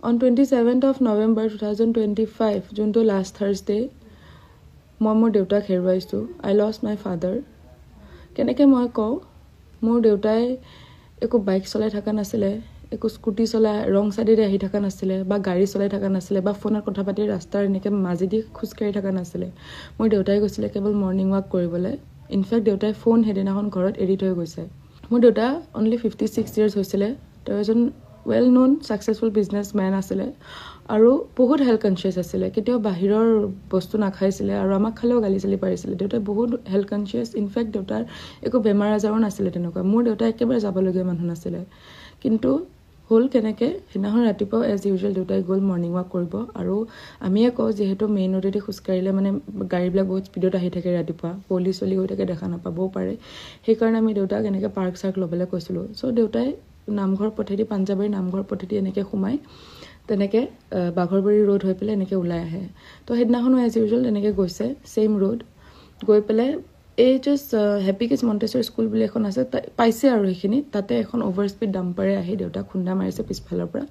On 27th of November 2025, যোনটো last Thursday, মই মোৰ দেউতাক হেৰুৱাইছো. I lost my father. কেনেকৈ মই কওঁ, মোৰ দেউতাই একো বাইক চলাই থকা নাছিলে, একো স্কুটি চলাই ৰং সাইডেৰে আহি থকা নাছিলে, বা গাড়ী চলাই থকা নাছিলে, বা ফোনত কথা পাতি ৰাস্তাৰ এনেকৈ মাজেদি খোজকাঢ়ি থকা নাছিলে. মোৰ দেউতাই গৈছিলে কেৱল মৰ্ণিং ৱাক কৰিবলৈ. ইনফেক্ট দেউতাই ফোন সেইদিনাখন ঘৰত এৰি থৈ গৈছে. মোৰ দেউতা অনলি 56 years হৈছিলে. তেওঁ এজন well known successful businessman আছিলে আৰু বহুত হেল্থ কনচিয়াছ আছিলে. কেতিয়াও বাহিৰৰ বস্তু নাখাইছিলে আৰু আমাক খালেও গালি চালি পাৰিছিলে. দেউতাই বহুত হেল্থ কনচিয়াছ. ইনফেক্ট দেউতাৰ একো বেমাৰ আজাৰো নাছিলে তেনেকুৱা. মোৰ দেউতা একেবাৰে যাবলগীয়া মানুহ নাছিলে. কিন্তু হ'ল কেনেকৈ, সেইদিনাখন ৰাতিপুৱা এজ ইউজুৱেল দেউতাই গ'ল মৰ্ণিং ৱাক কৰিব. আৰু আমিয়ে কওঁ যিহেতু মেইন ৰোডেদি খোজকাঢ়িলে মানে গাড়ীবিলাক বহুত স্পীডত আহি থাকে ৰাতিপুৱা, পলিচ চলি হৈ থাকে, দেখা নাপাবও পাৰে. সেইকাৰণে আমি দেউতাক এনেকৈ পাৰ্ক চাৰ্ক ল'বলৈ কৈছিলোঁ. চ' দেউতাই নামঘৰ পথেদি, পাঞ্জাবাৰী নামঘৰ পথেদি এনেকৈ সোমাই তেনেকৈ বাঘৰবাৰী ৰোড হৈ পেলাই এনেকৈ ওলাই আহে. তো সেইদিনাখনো এজ ইউজুৱেল তেনেকৈ গৈছে ছেইম ৰোড গৈ পেলাই এই জাষ্ট হেপী কিডছ মণ্টেছৰী স্কুল বুলি এখন আছে, পাইছে আৰু সেইখিনি তাতে এখন অভাৰ স্পীড ডাম্পাৰে আহি দেউতাক খুন্দা মাৰিছে পিছফালৰ পৰা.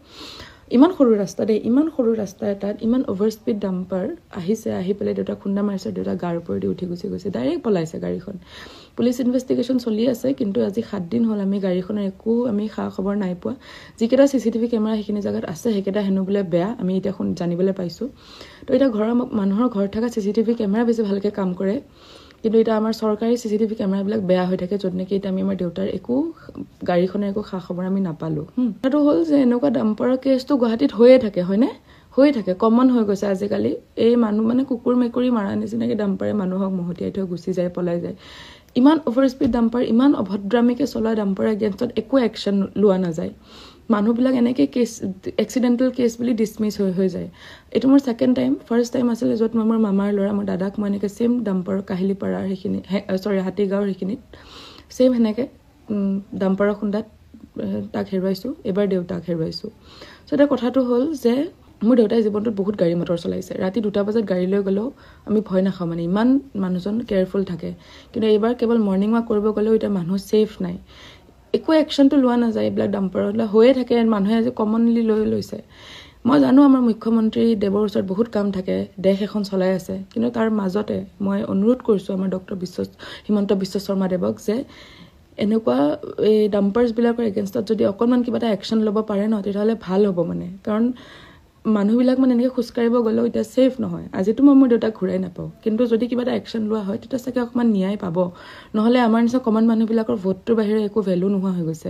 ইমান সৰু ৰাস্তা দেই, ইমান সৰু ৰাস্তা এটাত ইমান অভাৰ স্পীড ডাম্পাৰ আহিছে, আহি পেলাই দেউতাক খুন্দা মাৰিছে. দেউতাক গাৰ ওপৰেদি উঠি গুচি গৈছে, ডাইৰেক্ট পলাইছে গাড়ীখন. পুলিচ ইনভেষ্টিগেশ্যন চলি আছে, কিন্তু আজি 7 দিন হ'ল আমি গাড়ীখনৰ একো খা খবৰ নাই পোৱা. যিকেইটা CCTV কেমেৰা সেইখিনি জেগাত আছে সেইকেইটা হেনো বোলে বেয়া, আমি এতিয়া জানিবলৈ পাইছোঁ. তো এতিয়া মানুহৰ ঘৰত থকা CCTV কেমেৰা বেছি ভালকৈ কাম কৰে, কিন্তু এতিয়া আমাৰ চৰকাৰী CCTV কেমেৰাবিলাক বেয়া হৈ থাকে, য'ত নেকি এতিয়া আমি আমাৰ দেউতাৰ গাড়ীখনৰ একো খা খবৰ আমি নাপালোঁ. কথাটো হ'ল যে এনেকুৱা ডাম্পাৰৰ কেছটো গুৱাহাটীত হৈয়ে থাকে, হয়নে? হৈয়ে থাকে, কমন হৈ গৈছে আজিকালি. এই মানুহ মানে কুকুৰ মেকুৰী মাৰা নিচিনাকৈ ডাম্পাৰে মানুহক মহতিয়াই থৈ গুচি যায়, পলাই যায়. ইমান অভাৰ স্পীড ডাম্পাৰ, ইমান অভদ্ৰামীকৈ চলোৱা ডাম্পাৰ এগেইনষ্টত একো একশ্যন লোৱা নাযায়. মানুহবিলাক এনেকৈ এক্সিডেণ্টেল কেছ বুলি ডিছমিছ হৈ যায়. এইটো মোৰ ছেকেণ্ড টাইম. ফাৰ্ষ্ট টাইম আছিলে য'ত মই মোৰ মামাৰ ল'ৰা, মোৰ দাদাক মই এনেকৈ ছেইম ডাম্পাৰ কাহিলীপাৰাৰ সেইখিনি হাতীগাঁৱৰ সেইখিনিত ছেইম সেনেকৈ ডাম্পাৰৰ খুন্দাত তাক হেৰুৱাইছোঁ. এইবাৰ দেউতাক হেৰুৱাইছোঁ. চ' এতিয়া কথাটো হ'ল যে মোৰ দেউতাই জীৱনটোত বহুত গাড়ী মটৰ চলাইছে. ৰাতি 2টা বজাত গাড়ী লৈ গ'লেও আমি ভয় নাখাওঁ, মানে ইমান মানুহজন কেয়াৰফুল থাকে. কিন্তু এইবাৰ কেৱল মৰ্ণিং ৱাক কৰিব গ'লেও এতিয়া মানুহ ছেফ নাই, একো একশ্যনটো লোৱা নাযায়. এইবিলাক ডাম্পাৰত হৈয়ে থাকে, মানুহে আজি কমনলি লৈছে. মই জানো আমাৰ মুখ্যমন্ত্ৰী দেৱৰ ওচৰত বহুত কাম থাকে, দেশ এখন চলাই আছে, কিন্তু তাৰ মাজতে মই অনুৰোধ কৰিছোঁ আমাৰ হিমন্ত বিশ্ব শৰ্মা দেৱক যে এনেকুৱা এই ডাম্পাৰ্ছবিলাকৰ এগেইনষ্টত যদি অকণমান কিবা এটা একশ্যন ল'ব পাৰে ন, তেতিয়াহ'লে ভাল হ'ব মানে. কাৰণ মানুহবিলাক মানে এনেকৈ খোজকাঢ়িব গ'লেও এতিয়া ছেফ নহয়. আজিতো মই মোৰ দেউতাক ঘূৰাই নাপাওঁ, কিন্তু যদি কিবা এটা একশ্যন লোৱা হয় তেতিয়া চাগে অকণমান ন্যায় পাব. নহ'লে আমাৰ নিচিনা কমন মানুহবিলাকৰ ভোটটোৰ বাহিৰে একো ভেলু নোহোৱা হৈ গৈছে.